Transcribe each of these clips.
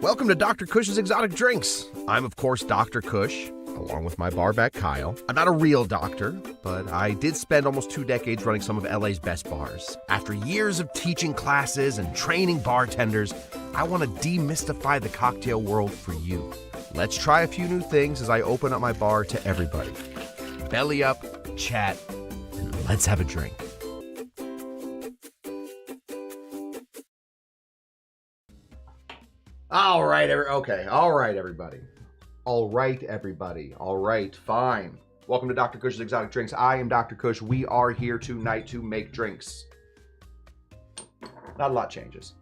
Welcome to Dr. Cush's Exotic Drinks. I'm, of course, Dr. Cush, along with my barback Kyle. I'm not a real doctor, but I did spend almost 2 decades running some of LA's best bars. After years of teaching classes and training bartenders, I want to demystify the cocktail world for you. Let's try a few new things as I open up my bar to everybody. Belly up, chat, and let's have a drink. All right, everybody. All right, fine. Welcome to Dr. Cush's Exotic Drinks. I am Dr. Cush. We are here tonight to make drinks. Not a lot changes.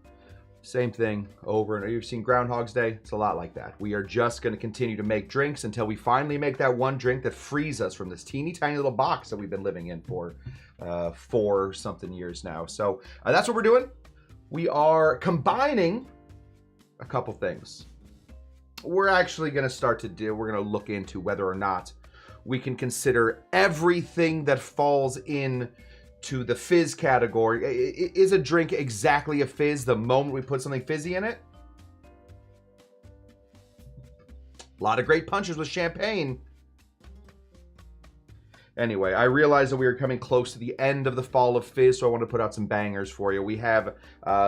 Same thing over and over. You've seen Groundhog's Day? It's a lot like that. We are just going to continue to make drinks until we finally make that one drink that frees us from this teeny tiny little box that we've been living in for 4-something years now. So that's what we're doing. We are combining a couple things. We're actually going to look into whether or not we can consider everything that falls in to the fizz category. Is a drink exactly a fizz the moment we put something fizzy in it? A lot of great punches with champagne. Anyway, I realized that we were coming close to the end of the fall of fizz, so I want to put out some bangers for you. We have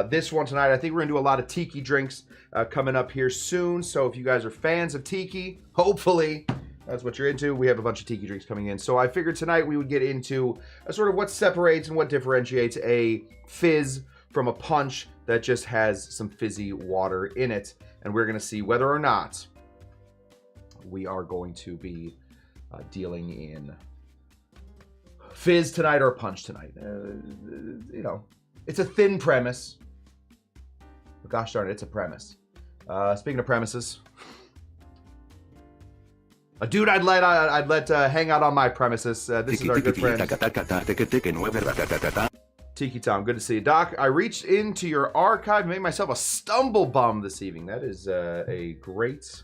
this one tonight. I think we're going to do a lot of Tiki drinks coming up here soon, so if you guys are fans of Tiki, hopefully that's what you're into. We have a bunch of Tiki drinks coming in. So I figured tonight we would get into a sort of what separates and what differentiates a fizz from a punch that just has some fizzy water in it. And we're going to see whether or not we are going to be dealing in fizz tonight or punch tonight. You know, it's a thin premise. But gosh darn it, it's a premise. Speaking of premises, a dude I'd let hang out on my premises. This is our good friend Tiki Tom. Good to see you, Doc. I reached into your archive and made myself a stumble bum this evening. That is a great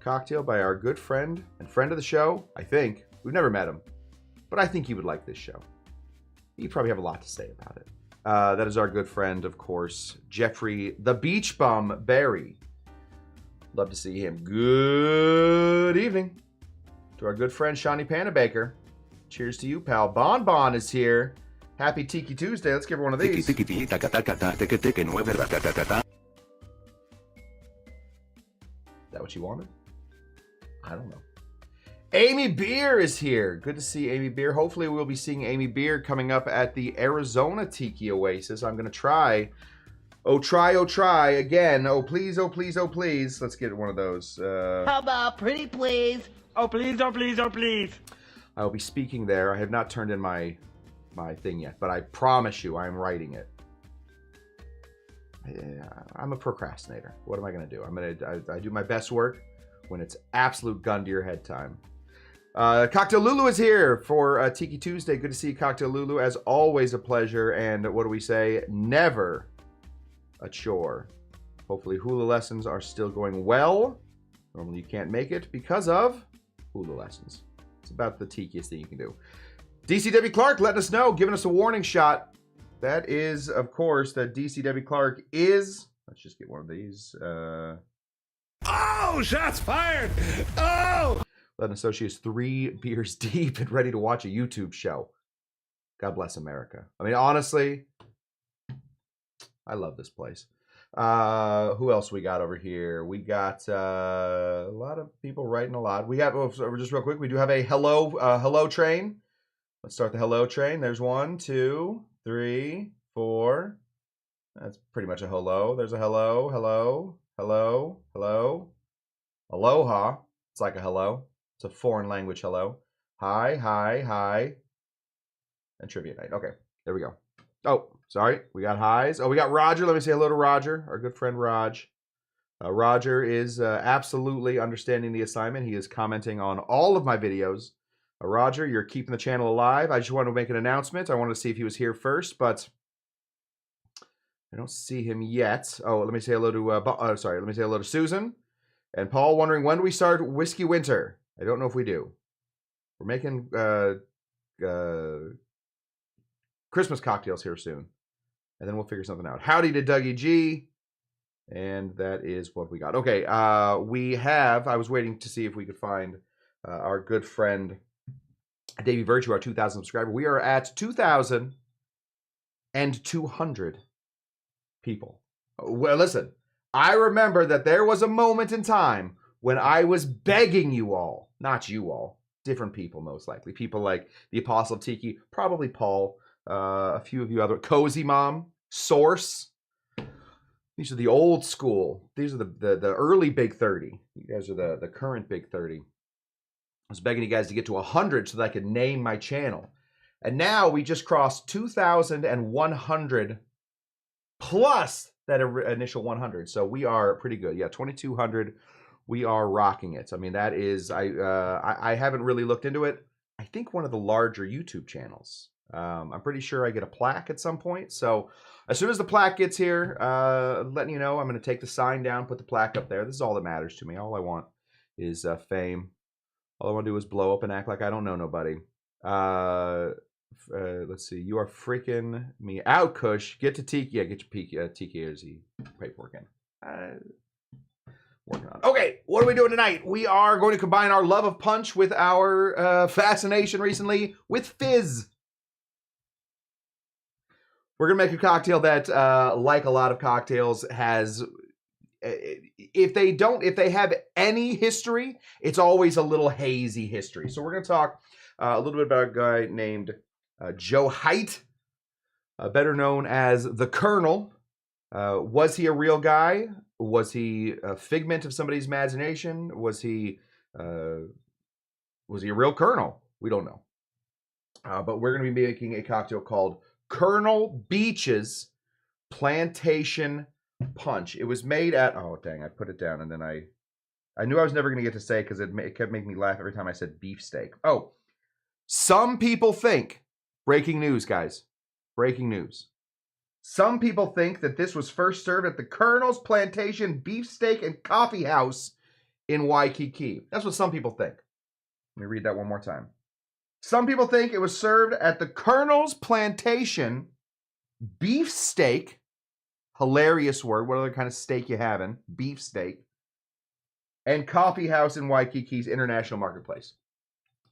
cocktail by our good friend and friend of the show. I think we've never met him, but I think he would like this show. You probably have a lot to say about it. That is our good friend, of course, Jeffrey the Beach Bum Barry. Love to see him. Good evening to our good friend Shawnee Panabaker. Cheers to you, pal. Bon Bon is here. Happy Tiki Tuesday. Let's give her one of these. Is that what you wanted? I don't know. Amy Beer is here. Good to see Amy Beer. Hopefully we'll be seeing Amy Beer coming up at the Arizona Tiki Oasis. I'm going to try. Oh, try again. Oh, please, oh, please, oh, please. Let's get one of those. How about pretty please? Oh, please, oh, please, oh, please. I will be speaking there. I have not turned in my thing yet, but I promise you I am writing it. I'm a procrastinator. What am I going to do? I do my best work when it's absolute gun to your head time. Cocktail Lulu is here for Tiki Tuesday. Good to see you, Cocktail Lulu. As always, a pleasure. And what do we say? Never a chore. Hopefully hula lessons are still going well. Normally you can't make it because of hula lessons. It's about the tikiest thing you can do. DCW Clark letting us know, giving us a warning shot. That is, of course, that DCW Clark is... Let's just get one of these. Oh, shots fired! Oh! Letting us know she is 3 beers deep and ready to watch a YouTube show. God bless America. I mean, honestly, I love this place. Who else we got over here? We got a lot of people writing a lot. We have, just real quick, we do have a hello train. Let's start the hello train. There's 1, 2, 3, 4. That's pretty much a hello. There's a hello, hello, hello, hello. Aloha. It's like a hello. It's a foreign language hello. Hi, hi, hi. And trivia night. Okay, there we go. Oh, sorry. We got highs. Oh, we got Roger. Let me say hello to Roger, our good friend Raj. Roger is absolutely understanding the assignment. He is commenting on all of my videos. Roger, you're keeping the channel alive. I just wanted to make an announcement. I wanted to see if he was here first, but I don't see him yet. Oh, let me say hello to, let me say hello to Susan. And Paul wondering, when do we start Whiskey Winter? I don't know if we do. We're making Christmas cocktails here soon. And then we'll figure something out. Howdy to Dougie G. And that is what we got. Okay, I was waiting to see if we could find our good friend Davey Virtue, our 2,000 subscriber. We are at 2,200 people. Well, listen, I remember that there was a moment in time when I was begging you all, not you all, different people most likely, people like the Apostle of Tiki, probably Paul, a few of you other, Cozy Mom, Source. These are the old school. These are the early Big 30. You guys are the current Big 30. I was begging you guys to get to 100 so that I could name my channel. And now we just crossed 2,100 plus that initial 100. So we are pretty good. Yeah, 2,200. We are rocking it. I mean, that is, I haven't really looked into it. I think one of the larger YouTube channels. I'm pretty sure I get a plaque at some point. So as soon as the plaque gets here, letting you know, I'm going to take the sign down, put the plaque up there. This is all that matters to me. All I want is fame. All I want to do is blow up and act like I don't know nobody. Let's see. You are freaking me out, Cush. Get to Tiki. Yeah, get your Tiki as he paperwork in. Working on. Okay, what are we doing tonight? We are going to combine our love of punch with our fascination recently with Fizz. We're gonna make a cocktail that, like a lot of cocktails, has. If they have any history, it's always a little hazy history. So we're gonna talk a little bit about a guy named Joe Heidt, better known as the Colonel. Was he a real guy? Was he a figment of somebody's imagination? Was he a real colonel? We don't know. But we're going to be making a cocktail called Colonel Beach's Plantation Punch. It was made at, oh dang, I put it down and then I knew I was never going to get to say because it kept making me laugh every time I said beefsteak. Oh, some people think, breaking news, guys, breaking news. Some people think that this was first served at the Colonel's Plantation Beefsteak and Coffee House in Waikiki. That's what some people think. Let me read that one more time. Some people think it was served at the Colonel's Plantation Beefsteak. Hilarious word. What other kind of steak you having? Beefsteak. And Coffee House in Waikiki's International Marketplace.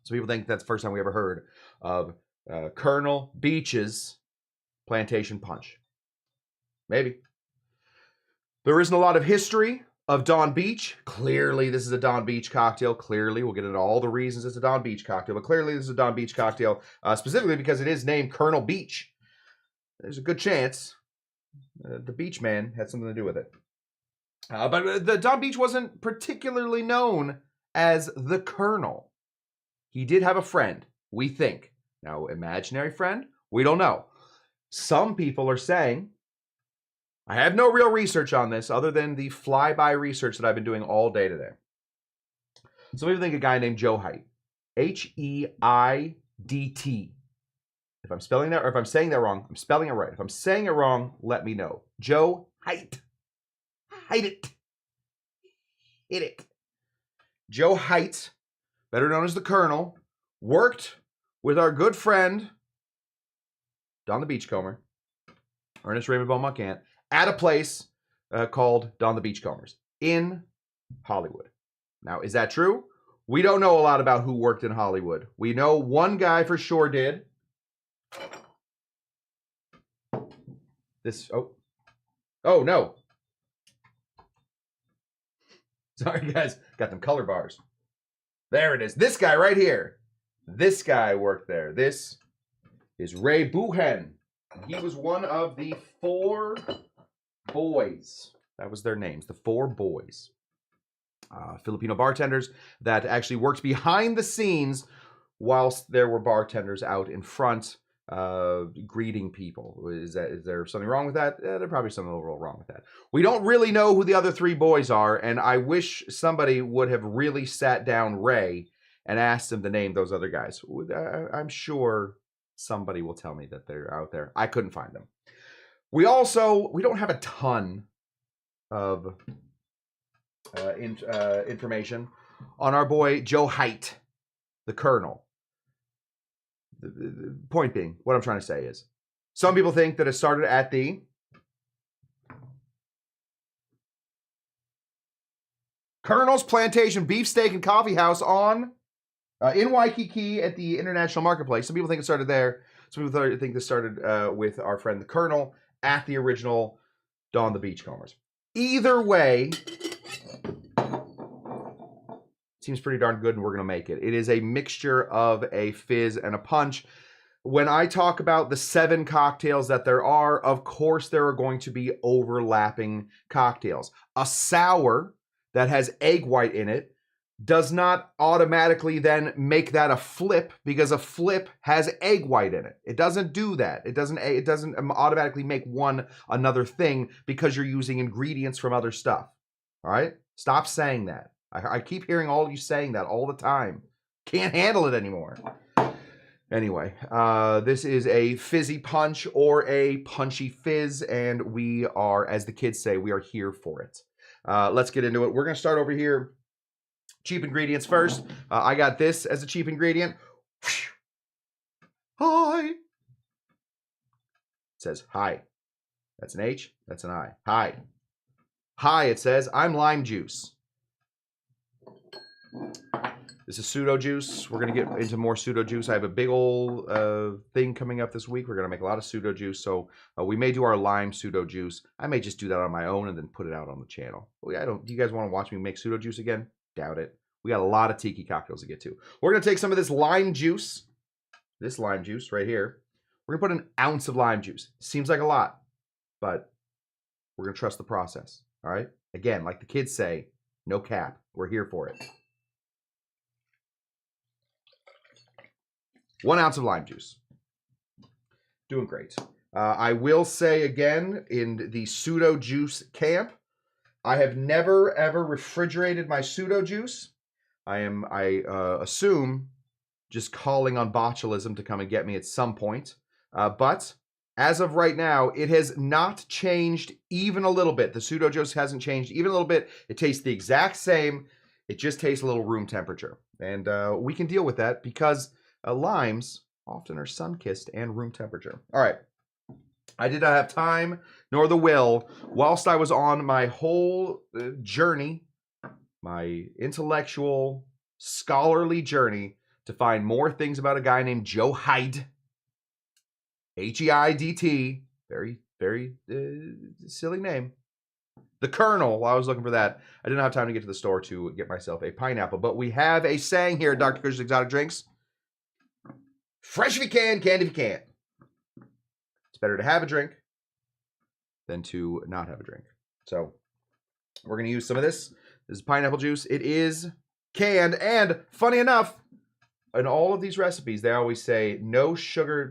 So people think that's the first time we ever heard of Colonel Beach's Plantation Punch. Maybe. There isn't a lot of history of Donn Beach. Clearly, this is a Donn Beach cocktail. Clearly, we'll get into all the reasons it's a Donn Beach cocktail. But clearly, this is a Donn Beach cocktail, specifically because it is named Colonel Beach. There's a good chance the Beach Man had something to do with it. But the Donn Beach wasn't particularly known as the Colonel. He did have a friend, we think. Now, imaginary friend? We don't know. Some people are saying, I have no real research on this other than the flyby research that I've been doing all day today. Some people think a guy named Joe Heidt. Heidt. If I'm spelling that, or if I'm saying that wrong, I'm spelling it right. If I'm saying it wrong, let me know. Joe Heidt. Heidt it. Hit it. Joe Heidt, better known as the Colonel, worked with our good friend, Don the Beachcomber, Ernest Raymond Beaumont Gantt, at a place called Don the Beachcombers in Hollywood. Now, is that true? We don't know a lot about who worked in Hollywood. We know one guy for sure did. Oh no. Sorry, guys. Got them color bars. There it is. This guy right here. This guy worked there. This is Ray Buchen. He was one of the 4 boys. That was their names, the 4 boys. Filipino bartenders that actually worked behind the scenes whilst there were bartenders out in front greeting people. Is there something wrong with that? There's probably something overall wrong with that. We don't really know who the other 3 boys are, and I wish somebody would have really sat down Ray and asked him to name those other guys. I'm sure somebody will tell me that they're out there. I couldn't find them. We don't have a ton of information on our boy Joe Heidt, the Colonel. The point being, what I'm trying to say is, some people think that it started at the Colonel's Plantation Beefsteak and Coffee House on in Waikiki at the International Marketplace. Some people think it started there. Some people think this started with our friend the Colonel at the original Don the Beachcombers. Either way, seems pretty darn good, and we're going to make it. It is a mixture of a fizz and a punch. When I talk about the 7 cocktails that there are, of course there are going to be overlapping cocktails. A sour that has egg white in it does not automatically then make that a flip, because a flip has egg white in it. It doesn't do that. It doesn't automatically make one another thing because you're using ingredients from other stuff. All right? Stop saying that. I keep hearing all of you saying that all the time. Can't handle it anymore. Anyway, this is a fizzy punch or a punchy fizz, and we are, as the kids say, we are here for it. Let's get into it. We're going to start over here. Cheap ingredients first. I got this as a cheap ingredient. Hi. It says hi. That's an H. That's an I. Hi. Hi, it says. I'm lime juice. This is pseudo juice. We're going to get into more pseudo juice. I have a big old thing coming up this week. We're going to make a lot of pseudo juice. So we may do our lime pseudo juice. I may just do that on my own and then put it out on the channel. Do you guys want to watch me make pseudo juice again? Doubt it. We got a lot of tiki cocktails to get to. We're going to take some of this lime juice. This lime juice right here. We're going to put an ounce of lime juice. Seems like a lot, but we're going to trust the process. All right? Again, like the kids say, no cap. We're here for it. 1 ounce of lime juice. Doing great. I will say again, in the pseudo juice camp, I have never ever refrigerated my pseudo juice. I assume just calling on botulism to come and get me at some point. But as of right now, it has not changed even a little bit. The pseudo juice hasn't changed even a little bit. It tastes the exact same. It just tastes a little room temperature. And we can deal with that because limes often are sun-kissed and room temperature. All right. I did not have time nor the will, whilst I was on my whole journey, my intellectual, scholarly journey, to find more things about a guy named Joe Heidt. Heidt. Very, very silly name. The Colonel, while I was looking for that, I didn't have time to get to the store to get myself a pineapple. But we have a saying here at Dr. Cush's Exotic Drinks. Fresh if you can, canned if you can't. It's better to have a drink than to not have a drink. So we're going to use some of this. This is pineapple juice. It is canned. And funny enough, in all of these recipes, they always say no sugar,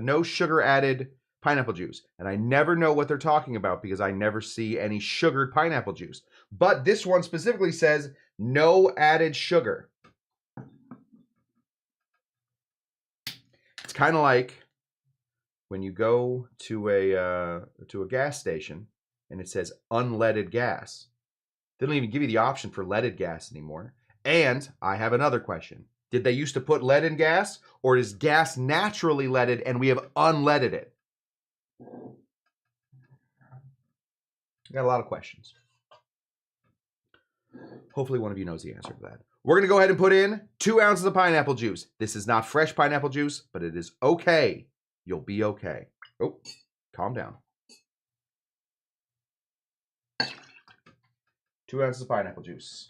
no sugar added pineapple juice. And I never know what they're talking about because I never see any sugared pineapple juice. But this one specifically says no added sugar. It's kind of like when you go to a gas station and it says unleaded gas. They don't even give you the option for leaded gas anymore. And I have another question. Did they used to put lead in gas, or is gas naturally leaded and we have unleaded it? I got a lot of questions. Hopefully one of you knows the answer to that. We're going to go ahead and put in 2 ounces of pineapple juice. This is not fresh pineapple juice, but it is okay. You'll be okay. Oh, calm down. 2 ounces of pineapple juice.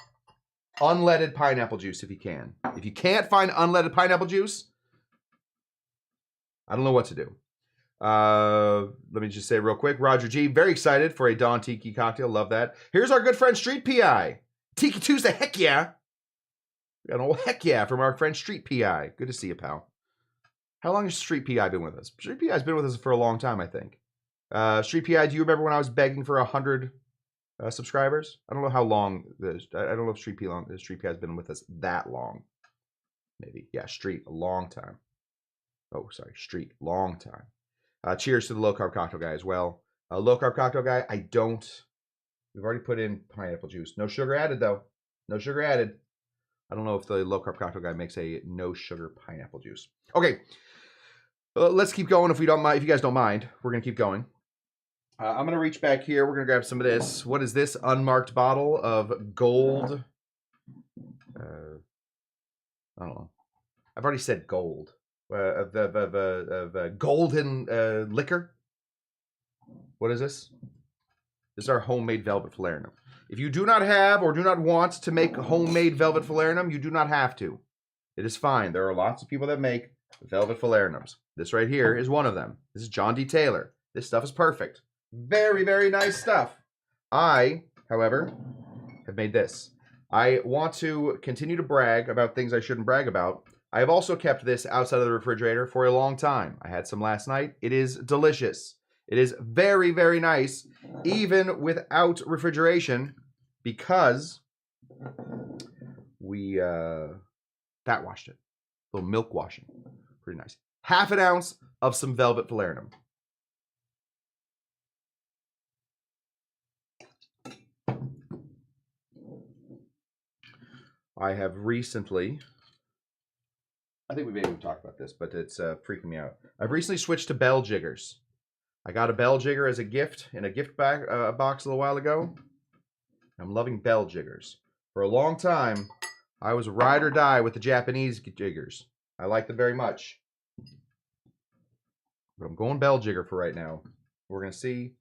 Unleaded pineapple juice if you can. If you can't find unleaded pineapple juice, I don't know what to do. Let me just say real quick. Roger G, very excited for a Dawn Tiki cocktail. Love that. Here's our good friend Street PI. Tiki Tuesday, heck yeah. We got an old heck yeah from our friend Street PI. Good to see you, pal. How long has Street PI been with us? Street PI has been with us for a long time, I think. Street PI, do you remember when I was begging for 100 subscribers? I don't know how long. I don't know if Street PI has been with us that long. Maybe. Yeah, Street, a long time. Oh, sorry, Street, long time. Cheers to the low-carb cocktail guy as well. Low-carb cocktail guy, we've already put in pineapple juice. No sugar added, though. No sugar added. I don't know if the low-carb cocktail guy makes a no-sugar pineapple juice. Okay, let's keep going if we don't mind. If you guys don't mind, we're going to keep going. I'm going to reach back here. We're going to grab some of this. What is this? Unmarked bottle of gold. I don't know. I've already said gold. Of golden liquor. What is this? This is our homemade velvet falernum. If you do not have or do not want to make homemade velvet falernum, you do not have to. It is fine. There are lots of people that make velvet falernums. This right here is one of them. This is John D. Taylor. This stuff is perfect. Very, very nice stuff. I, however, have made this. I want to continue to brag about things I shouldn't brag about. I have also kept this outside of the refrigerator for a long time. I had some last night. It is delicious. It is very, very nice, even without refrigeration, because we fat washed it. A little milk washing. Pretty nice. Half an ounce of some velvet falernum. I have recently, I think we maybe talked about this, but it's freaking me out. I've recently switched to bell jiggers. I got a bell jigger as a gift in a gift bag, box a little while ago. I'm loving bell jiggers. For a long time, I was ride or die with the Japanese jiggers. I like them very much. But I'm going bell jigger for right now. We're going to see.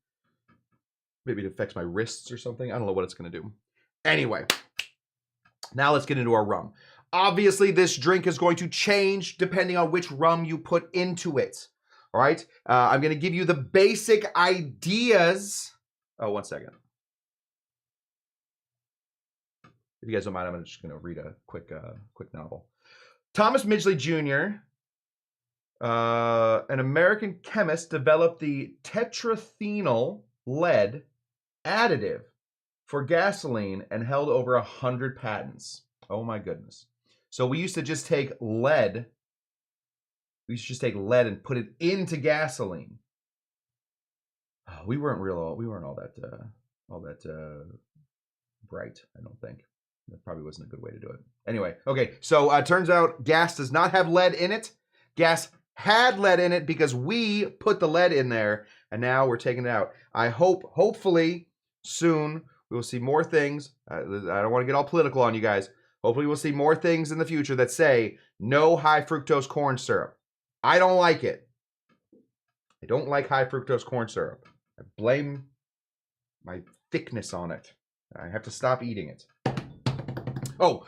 Maybe it affects my wrists or something. I don't know what it's going to do. Anyway, now let's get into our rum. Obviously, this drink is going to change depending on which rum you put into it. All right? I'm going to give you the basic ideas. Oh, 1 second. If you guys don't mind, I'm just going to read a quick novel. Thomas Midgley Jr., an American chemist, developed the tetraphenyl lead additive for gasoline and held over 100 patents. Oh my goodness. So we used to just take lead. We used to just take lead and put it into gasoline. We weren't all that bright, I don't think. That probably wasn't a good way to do it. Anyway, okay, so turns out gas does not have lead in it. Gas had lead in it because we put the lead in there, and now we're taking it out. I hopefully, soon, we will see more things. I don't want to get all political on you guys. Hopefully we'll see more things in the future that say no high fructose corn syrup. I don't like it. I don't like high fructose corn syrup. I blame my thickness on it. I have to stop eating it. Oh,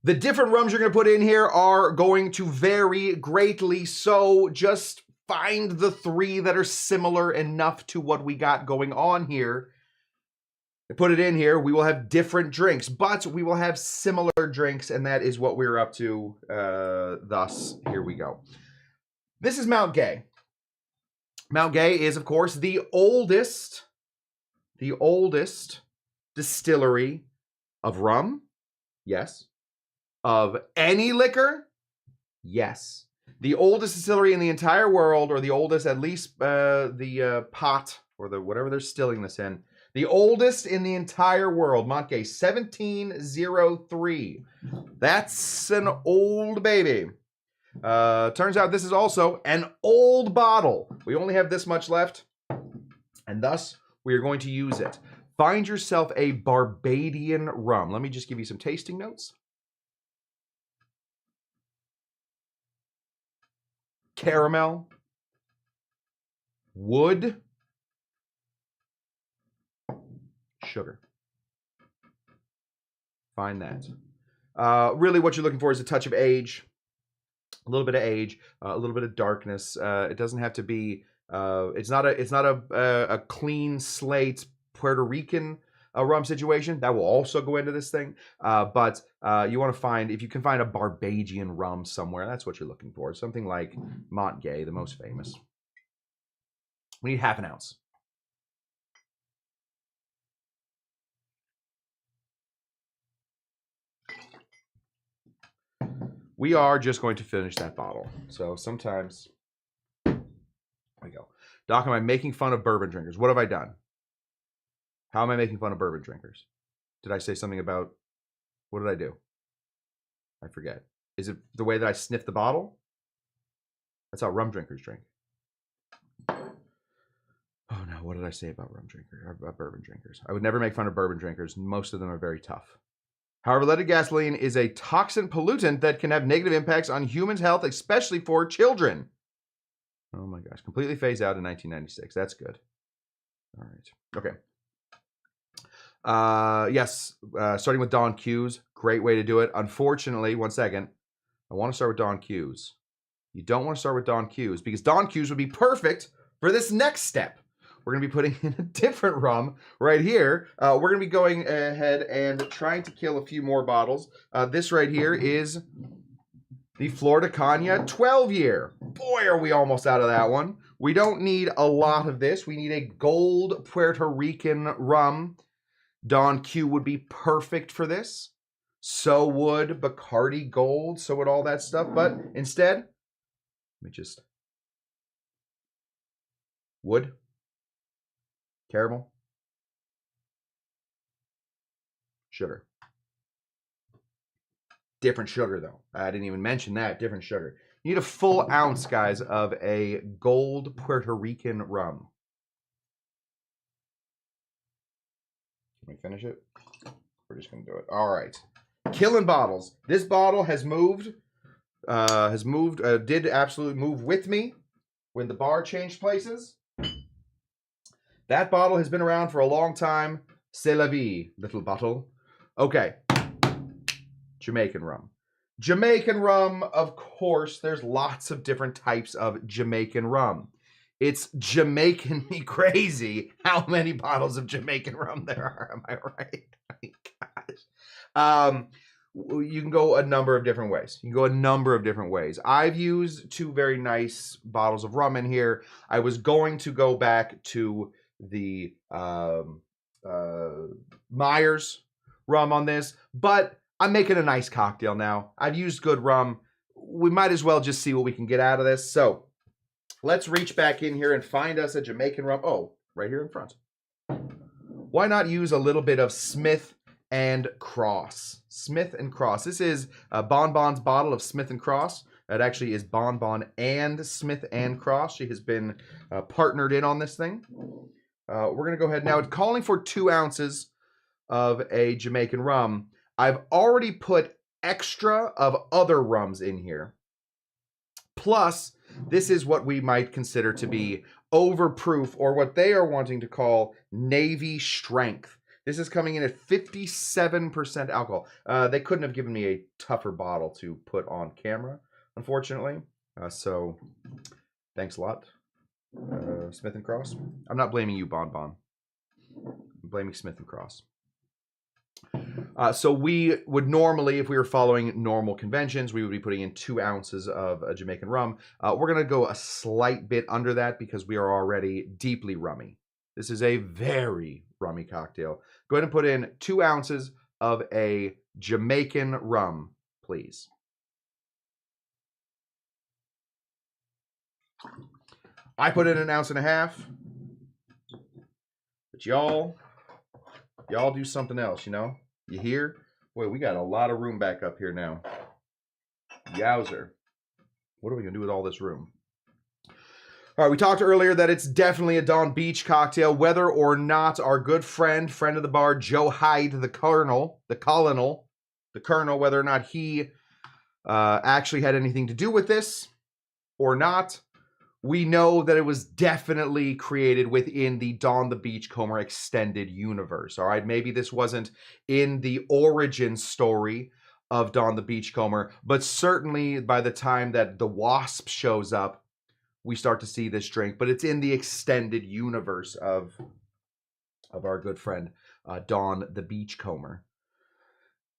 the different rums you're going to put in here are going to vary greatly, so just find the 3 that are similar enough to what we got going on here. Put it in here. We will have different drinks, but we will have similar drinks, and that is what we're up to. Thus, here we go. This is Mount Gay. Mount Gay is, of course, the oldest distillery of rum. Yes. Of any liquor? Yes. The oldest distillery in the entire world, or the oldest, at least the pot, or the whatever they're distilling this in. The oldest in the entire world. Mount Gay, 1703. That's an old baby. Turns out this is also an old bottle. We only have this much left, and thus we are going to use it. Find yourself a Barbadian rum. Let me just give you some tasting notes. Caramel, wood, sugar. Find that. Really what you're looking for is a touch of age, a little bit of age, a little bit of darkness. It doesn't have to be, it's not a clean slate Puerto Rican rum situation. That will also go into this thing. But you want to find, if you can find a Barbadian rum somewhere, that's what you're looking for. Something like Mount Gay, the most famous. We need half an ounce. We are just going to finish that bottle. So sometimes, there we go. Doc, am I making fun of bourbon drinkers? What have I done? How am I making fun of bourbon drinkers? Did I say something about, what did I do? I forget. Is it the way that I sniff the bottle? That's how rum drinkers drink. Oh no, what did I say about bourbon drinkers? I would never make fun of bourbon drinkers. Most of them are very tough. However, leaded gasoline is a toxin pollutant that can have negative impacts on humans' health, especially for children. Oh my gosh. Completely phased out in 1996. That's good. All right. Okay. Yes. Starting with Don Q's. Great way to do it. Unfortunately, one second. I want to start with Don Q's. You don't want to start with Don Q's because Don Q's would be perfect for this next step. We're going to be putting in a different rum right here. We're going to be going ahead and trying to kill a few more bottles. This right here is the Florida Caña 12-year. Boy, are we almost out of that one. We don't need a lot of this. We need a gold Puerto Rican rum. Don Q would be perfect for this. So would Bacardi Gold. So would all that stuff. But instead, let me just... Wood. Caramel. Sugar. Different sugar, though. I didn't even mention that. Different sugar. You need a full ounce, guys, of a gold Puerto Rican rum. Can we finish it? We're just going to do it. All right. Killing bottles. This bottle has moved. Did absolutely move with me when the bar changed places. That bottle has been around for a long time. C'est la vie, little bottle. Okay. Jamaican rum. Jamaican rum, of course, there's lots of different types of Jamaican rum. It's Jamaican me crazy how many bottles of Jamaican rum there are. Am I right? Oh my gosh. You can go a number of different ways. I've used two very nice bottles of rum in here. I was going to go back to the Myers rum on this, but I'm making a nice cocktail now. I've used good rum. We might as well just see what we can get out of this. So let's reach back in here and find us a Jamaican rum. Oh, right here in front. Why not use a little bit of Smith and Cross? Smith and Cross. This is Bon Bon's bottle of Smith and Cross. That actually is Bon Bon and Smith and Cross. She has been partnered in on this thing. We're going to go ahead now. It's calling for 2 ounces of a Jamaican rum. I've already put extra of other rums in here. Plus, this is what we might consider to be overproof, or what they are wanting to call Navy strength. This is coming in at 57% alcohol. They couldn't have given me a tougher bottle to put on camera, unfortunately. So, thanks a lot. Smith and Cross. I'm not blaming you, Bon Bon. I'm blaming Smith and Cross. So we would normally, if we were following normal conventions, we would be putting in 2 ounces of a Jamaican rum. We're going to go a slight bit under that because we are already deeply rummy. This is a very rummy cocktail. Go ahead and put in 2 ounces of a Jamaican rum, please. I put in 1.5 ounces. But y'all do something else, you know? You hear? Boy, we got a lot of room back up here now. Yowzer. What are we going to do with all this room? All right, we talked earlier that it's definitely a Donn Beach cocktail, whether or not our good friend of the bar, Joe Heidt, the colonel, whether or not he actually had anything to do with this or not. We know that it was definitely created within the Don the Beachcomber extended universe. All right, maybe this wasn't in the origin story of Don the Beachcomber, but certainly by the time that the Wasp shows up, we start to see this drink. But it's in the extended universe of our good friend Don the Beachcomber.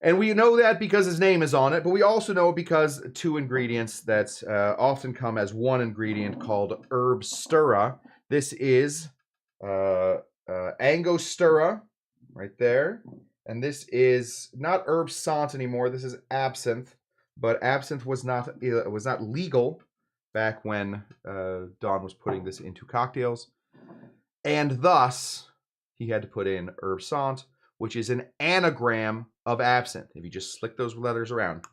And we know that because his name is on it, but we also know it because 2 ingredients that often come as one ingredient called Angostura. This is Angostura right there. And this is not herb sant anymore. This is absinthe, but absinthe was not legal back when Don was putting this into cocktails. And thus, he had to put in herb sant, which is an anagram of absinthe. If you just slick those letters around.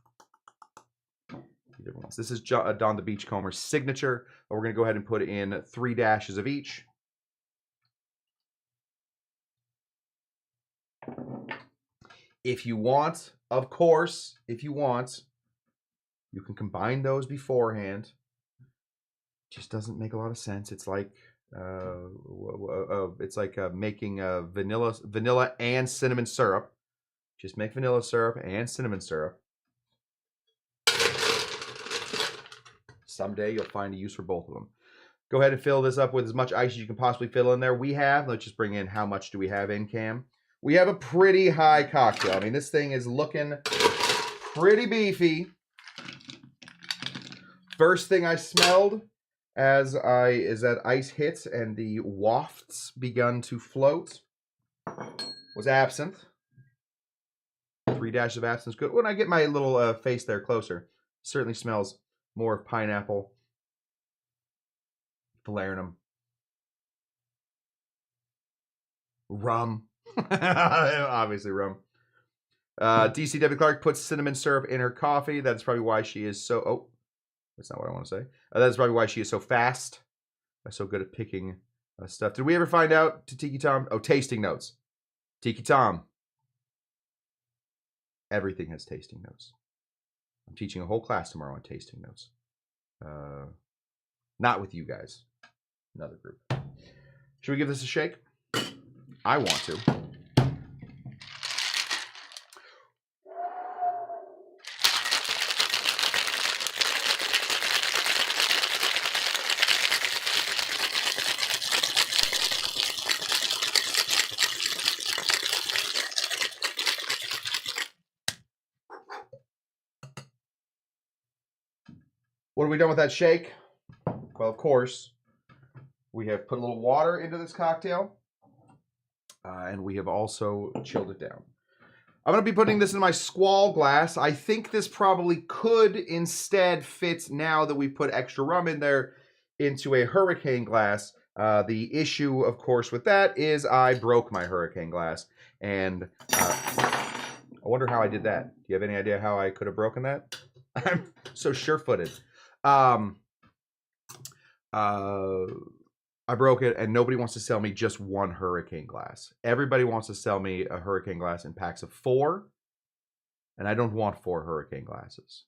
This is Don the Beachcomber's signature. We're going to go ahead and put in 3 dashes of each. If you want, of course, if you want, you can combine those beforehand. Just doesn't make a lot of sense. It's like making vanilla and cinnamon syrup. Just make vanilla syrup and cinnamon syrup. Someday you'll find a use for both of them. Go ahead and fill this up with as much ice as you can possibly fill in there. We have, let's just bring in how much do we have in, Cam? We have a pretty high cocktail. I mean, this thing is looking pretty beefy. First thing I smelled as that ice hit and the wafts begun to float was absinthe. 3 dashes of absinthe is good. When I get my little face there closer, certainly smells more of pineapple, falernum, rum, obviously rum. DCW Clark puts cinnamon syrup in her coffee. That's probably why she is so. Oh, that's not what I want to say. That's probably why she is so fast, so good at picking stuff. Did we ever find out to Tiki Tom? Oh, tasting notes. Tiki Tom. Everything has tasting notes. I'm teaching a whole class tomorrow on tasting notes. Not with you guys. Another group. Should we give this a shake? I want to. What have we done with that shake? Well, of course, we have put a little water into this cocktail, and we have also chilled it down. I'm going to be putting this in my squall glass. I think this probably could instead fit, now that we put extra rum in there, into a hurricane glass. The issue, of course, with that is I broke my hurricane glass, and I wonder how I did that. Do you have any idea how I could have broken that? I'm so sure-footed. I broke it, and nobody wants to sell me just one hurricane glass. Everybody wants to sell me a hurricane glass in packs of 4, and I don't want 4 hurricane glasses.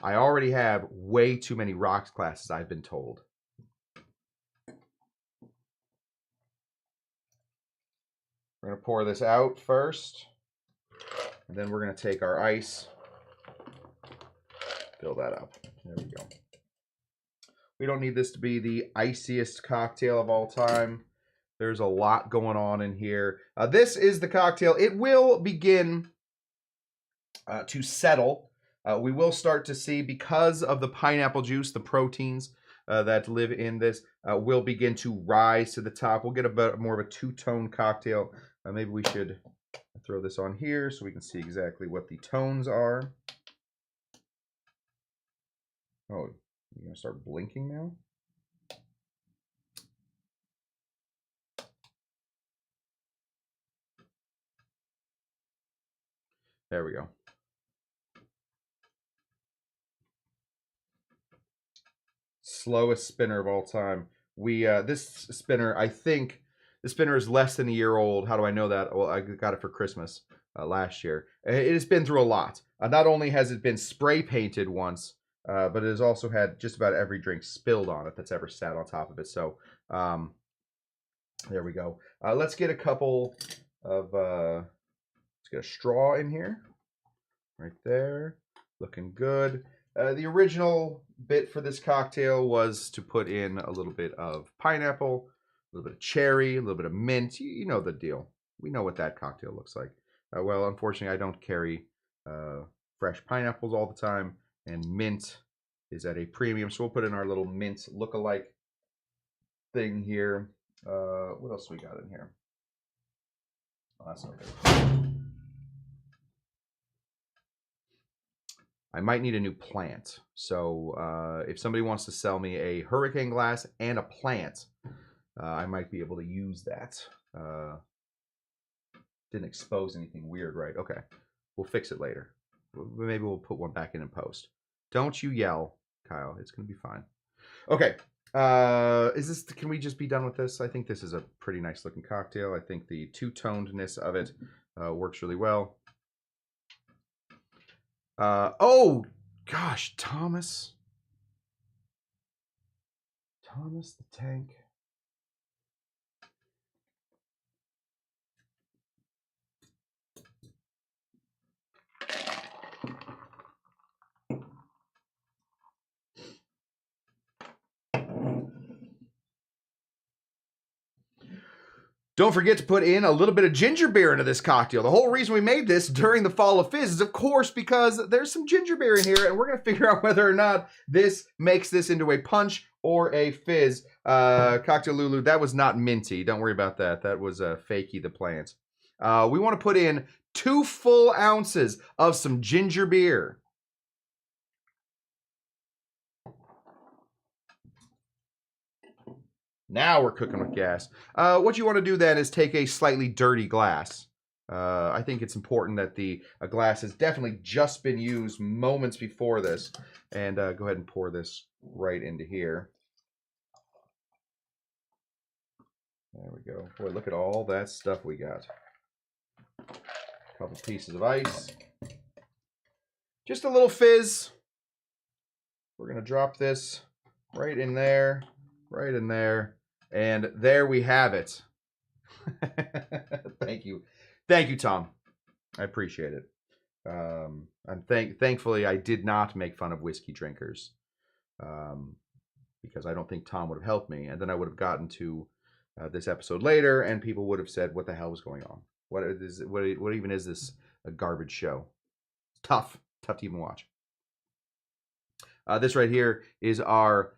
I already have way too many rocks glasses, I've been told. We're going to pour this out first, and then we're going to take our ice, fill that up. There we go. We don't need this to be the iciest cocktail of all time. There's a lot going on in here. This is the cocktail. It will begin to settle. We will start to see, because of the pineapple juice, the proteins that live in this will begin to rise to the top. We'll get a bit more of a two-tone cocktail. Maybe we should throw this on here so we can see exactly what the tones are. Oh, you're going to start blinking now? There we go. Slowest spinner of all time. This spinner, I think, the spinner is less than a year old. How do I know that? Well, I got it for Christmas last year. It has been through a lot. Not only has it been spray painted once, but it has also had just about every drink spilled on it that's ever sat on top of it. So there we go. Let's get a couple of, let's get a straw in here. Right there. Looking good. The original bit for this cocktail was to put in a little bit of pineapple, a little bit of cherry, a little bit of mint. You know the deal. We know what that cocktail looks like. Well, unfortunately, I don't carry fresh pineapples all the time, and mint is at a premium. So we'll put in our little mint look-alike thing here. What else we got in here? Oh, that's no good. I might need a new plant. So if somebody wants to sell me a hurricane glass and a plant, I might be able to use that. Didn't expose anything weird, right? Okay. We'll fix it later. Maybe we'll put one back in post. Don't you yell, Kyle. It's going to be fine. Okay. Can we just be done with this? I think this is a pretty nice looking cocktail. I think the two-tonedness of it works really well. Oh, gosh, Thomas the Tank. Don't forget to put in a little bit of ginger beer into this cocktail. The whole reason we made this during the fall of Fizz is, of course, because there's some ginger beer in here, and we're going to figure out whether or not this makes this into a punch or a fizz. Cocktail Lulu, that was not minty. Don't worry about that. That was Fakey the Plant. We want to put in 2 full ounces of some ginger beer. Now we're cooking with gas. What you want to do then is take a slightly dirty glass. I think it's important that the glass has definitely just been used moments before this. And go ahead and pour this right into here. There we go. Boy, look at all that stuff we got. A couple pieces of ice. Just a little fizz. We're going to drop this right in there, right in there. And there we have it. Thank you. Thank you, Tom. I appreciate it. Thankfully, I did not make fun of whiskey drinkers because I don't think Tom would have helped me. And then I would have gotten to this episode later, and people would have said, what the hell was going on? What even is this a garbage show? It's tough to even watch. This right here is our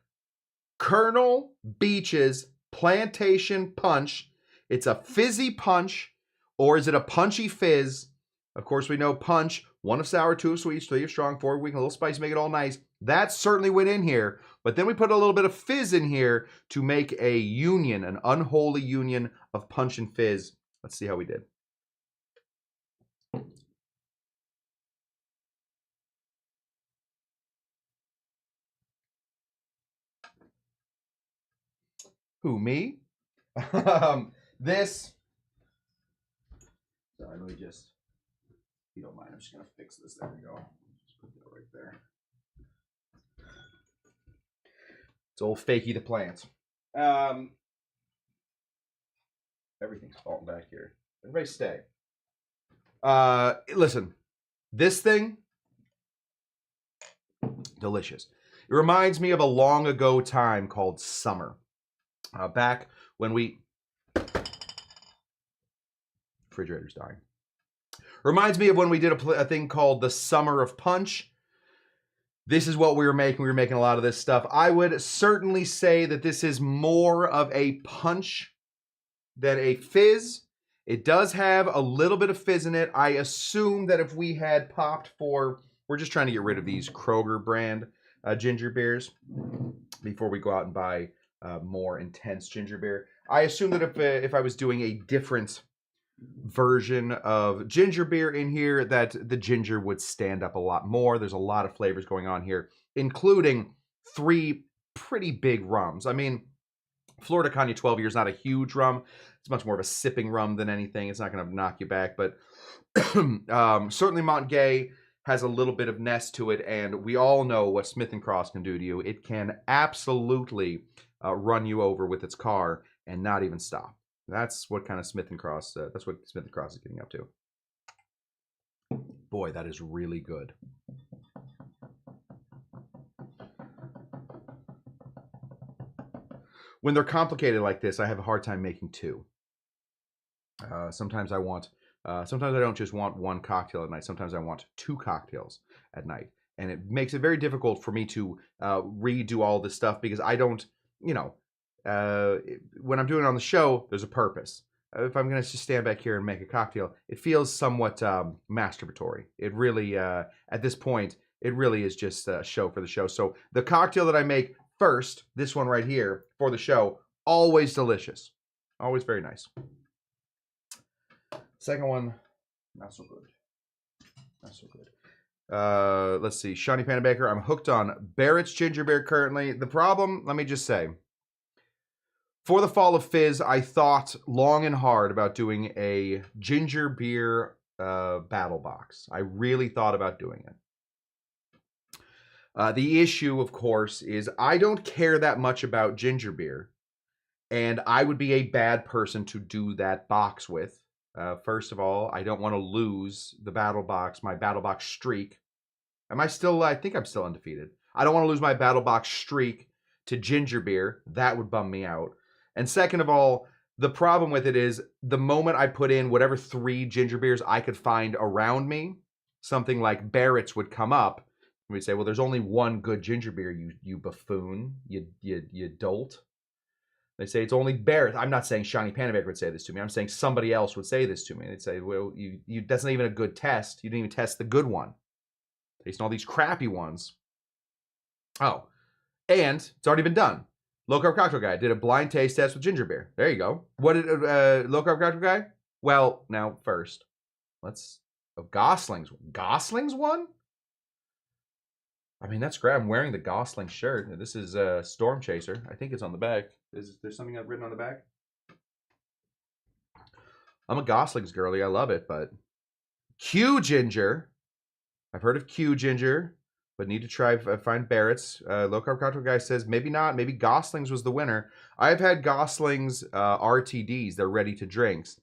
Colonel Beach's Plantation Punch. It's a fizzy punch, or is it a punchy fizz? Of course, we know punch, 1 of sour, 2 of sweet, 3 of strong, 4 of weak, a little spice, make it all nice. That certainly went in here, but then we put a little bit of fizz in here to make a union, an unholy union of punch and fizz. Let's see how we did. Who, me? This. Sorry, let me just. If you don't mind, I'm just gonna fix this. There we go. Just put that right there. It's old Fakey the Plant. Everything's falling back here. Everybody stay. Listen, this thing, delicious. It reminds me of a long ago time called summer. Back when we... Refrigerator's dying. Reminds me of when we did a thing called the Summer of Punch. This is what we were making. We were making a lot of this stuff. I would certainly say that this is more of a punch than a fizz. It does have a little bit of fizz in it. I assume that if we had popped for... We're just trying to get rid of these Kroger brand ginger beers before we go out and buy more intense ginger beer. I assume that if I was doing a different version of ginger beer in here, that the ginger would stand up a lot more. There's a lot of flavors going on here, including 3 pretty big rums. I mean, Florida Cognac 12 year is not a huge rum. It's much more of a sipping rum than anything. It's not going to knock you back, but certainly Montgay has a little bit of nest to it, and we all know what Smith & Cross can do to you. It can absolutely run you over with its car and not even stop. That's what kind of Smith & Cross, that's what Smith & Cross is getting up to. Boy, that is really good. When they're complicated like this, I have a hard time making 2. Sometimes I don't just want 1 cocktail at night. Sometimes I want 2 cocktails at night. And it makes it very difficult for me to redo all this stuff because I don't, when I'm doing it on the show, there's a purpose. If I'm going to just stand back here and make a cocktail, it feels somewhat masturbatory. It really, at this point, it really is just a show for the show. So the cocktail that I make first, this one right here, for the show, always delicious. Always very nice. Second one, not so good. Not so good. Let's see. Shawnee Panabaker, I'm hooked on Barrett's ginger beer currently. The problem, let me just say, for the fall of Fizz, I thought long and hard about doing a ginger beer battle box. I really thought about doing it. The issue, of course, is I don't care that much about ginger beer, and I would be a bad person to do that box with. First of all, I don't want to lose the battle box, my battle box streak. Am I still? I think I'm still undefeated. I don't want to lose my battle box streak to ginger beer. That would bum me out. And second of all, the problem with it is the moment I put in whatever 3 ginger beers I could find around me, something like Barrett's would come up. We'd say, well, there's only one good ginger beer, you buffoon, you dolt. They say it's only Barrett's. I'm not saying Shiny Panavic would say this to me. I'm saying somebody else would say this to me. They'd say, well, that's not even a good test. You didn't even test the good one. Tasting all these crappy ones. Oh, and it's already been done. Low Carb Cocktail Guy did a blind taste test with ginger beer. There you go. What did Low Carb Cocktail Guy? Well, now first, let's. Oh, Gosling's won? I mean, that's great. I'm wearing the Gosling shirt. This is Storm Chaser. I think it's on the back. Is there something I've written on the back? I'm a Gosling's girly. I love it, but Q Ginger. I've heard of Q Ginger, but need to try find Barrett's. Low Carb Cocktail Guy says maybe not. Maybe Gosling's was the winner. I've had Gosling's RTDs. They're ready to drinks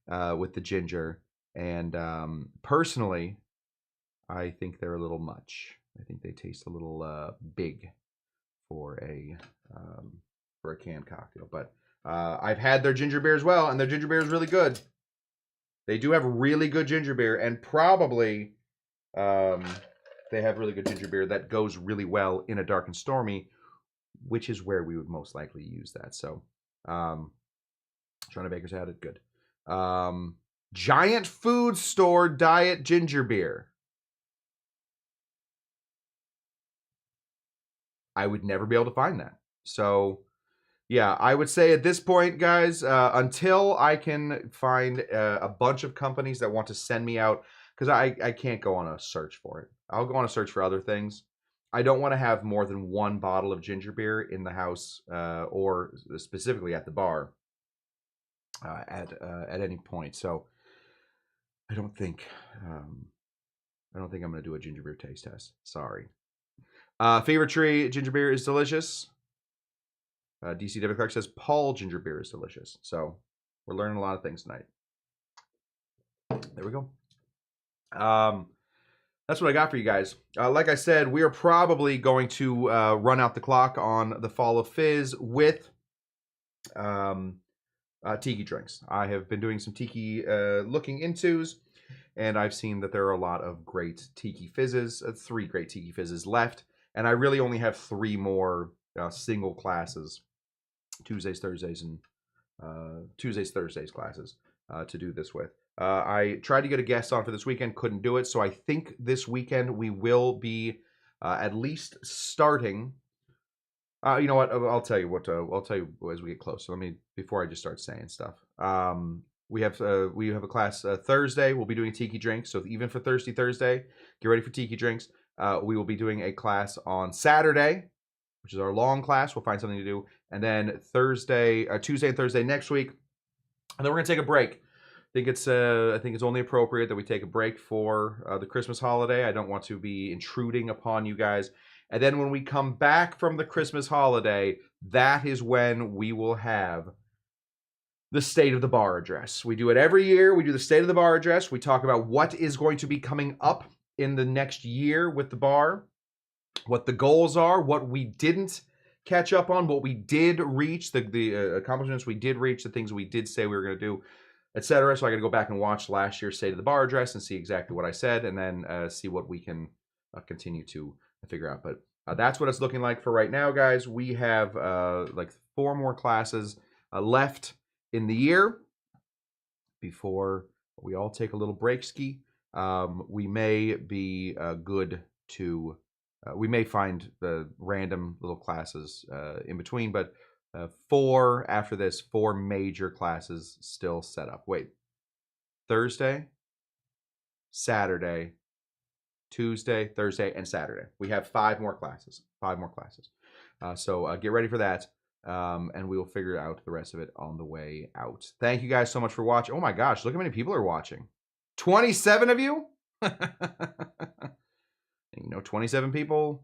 with the ginger, and personally, I think they're a little much. I think they taste a little big for a canned cocktail. But I've had their ginger beer as well, and their ginger beer is really good. They do have really good ginger beer, and probably they have really good ginger beer that goes really well in a dark and stormy, which is where we would most likely use that. So, Shauna Baker's had it. Good. Giant Food Store Diet Ginger Beer. I would never be able to find that. So, yeah, I would say at this point, guys, until I can find a bunch of companies that want to send me out, because I can't go on a search for it. I'll go on a search for other things. I don't want to have more than 1 bottle of ginger beer in the house or specifically at the bar at any point. So I don't think I'm going to do a ginger beer taste test. Sorry. Favorite Tree ginger beer is delicious. DC David Clark says Paul ginger beer is delicious. So we're learning a lot of things tonight. There we go. That's what I got for you guys. Like I said, we are probably going to run out the clock on the fall of Fizz with Tiki drinks. I have been doing some Tiki looking intos, and I've seen that there are a lot of great Tiki Fizzes, 3 great Tiki Fizzes left, and I really only have 3 more single classes, Tuesdays, Thursdays classes to do this with. I tried to get a guest on for this weekend, couldn't do it, so I think this weekend we will be at least starting. You know what? I'll tell you I'll tell you as we get close. So before I just start saying stuff. We have a class Thursday. We'll be doing Tiki drinks. So even for Thirsty Thursday, get ready for Tiki drinks. We will be doing a class on Saturday, which is our long class. We'll find something to do, and then Tuesday and Thursday next week, and then we're gonna take a break. I think it's only appropriate that we take a break for the Christmas holiday. I don't want to be intruding upon you guys. And then when we come back from the Christmas holiday, that is when we will have the State of the Bar address. We do it every year. We do the State of the Bar address. We talk about what is going to be coming up in the next year with the bar, what the goals are, what we didn't catch up on, what we did reach, the accomplishments we did reach, the things we did say we were going to do, etc. So I got to go back and watch last year's State of the Bar address and see exactly what I said, and then see what we can continue to figure out. But that's what it's looking like for right now, guys. We have like 4 more classes left in the year before we all take a little break ski. We may be good to we may find the random little classes in between, but 4 after this, 4 major classes still set up. Wait, Thursday, Saturday, Tuesday, Thursday, and Saturday. We have 5 more classes. 5 more classes. So get ready for that, and we will figure out the rest of it on the way out. Thank you guys so much for watching. Oh my gosh, look how many people are watching. 27 of you? 27 people.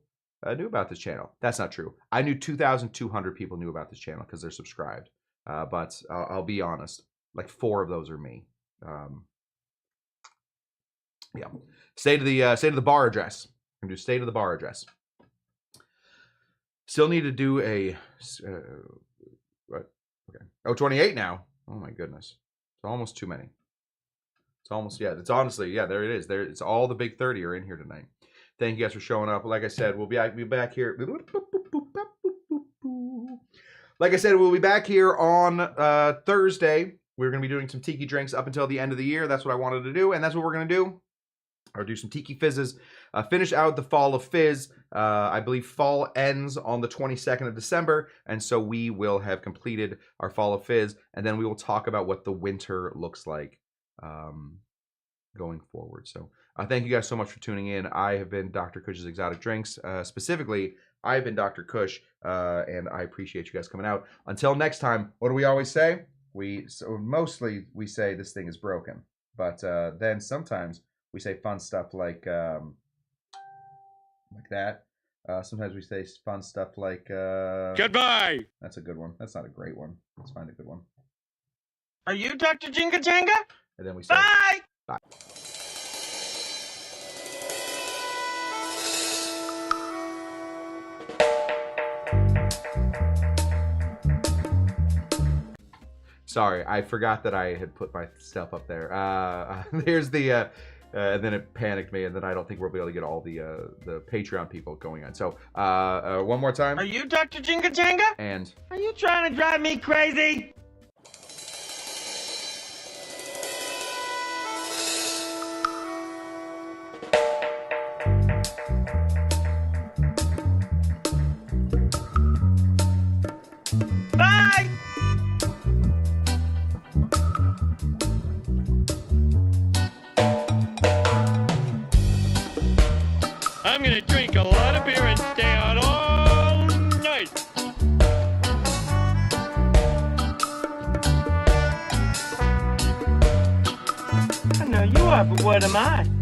knew about this channel. That's not true. I knew 2,200 people knew about this channel because they're subscribed. But I'll be honest, like 4 of those are me. Yeah. State of the bar address. I'm gonna do state of the bar address. Still need to do a what? Okay. Oh, 28 now. Oh my goodness. It's almost too many. It's almost, yeah, it's honestly, yeah, there it is. There, it's all the big 30 are in here tonight. Thank you guys for showing up. Like I said, we'll be back here. Like I said, we'll be back here on Thursday. We're going to be doing some Tiki drinks up until the end of the year. That's what I wanted to do, and that's what we're going to do. Or do some Tiki Fizzes. Finish out the fall of Fizz. I believe fall ends on the 22nd of December, and so we will have completed our fall of Fizz, and then we will talk about what the winter looks like going forward. So thank you guys so much for tuning in. I have been Dr. Cush's Exotic Drinks. Specifically, I've been Dr. Cush, and I appreciate you guys coming out. Until next time, what do we always say? Mostly we say this thing is broken, but then sometimes we say fun stuff like that. Sometimes we say fun stuff like Goodbye. That's a good one. That's not a great one. Let's find a good one. Are you Dr. Jinga Janga? And then we say Bye! bye. Sorry, I forgot that I had put my stuff up there. There's the and then it panicked me, and then I don't think we'll be able to get all the Patreon people going on. So one more time. Are you Dr. Jinga Janga? And Are you trying to drive me crazy? Bye! I'm gonna drink a lot of beer and stay out all night. I know you are, but what am I?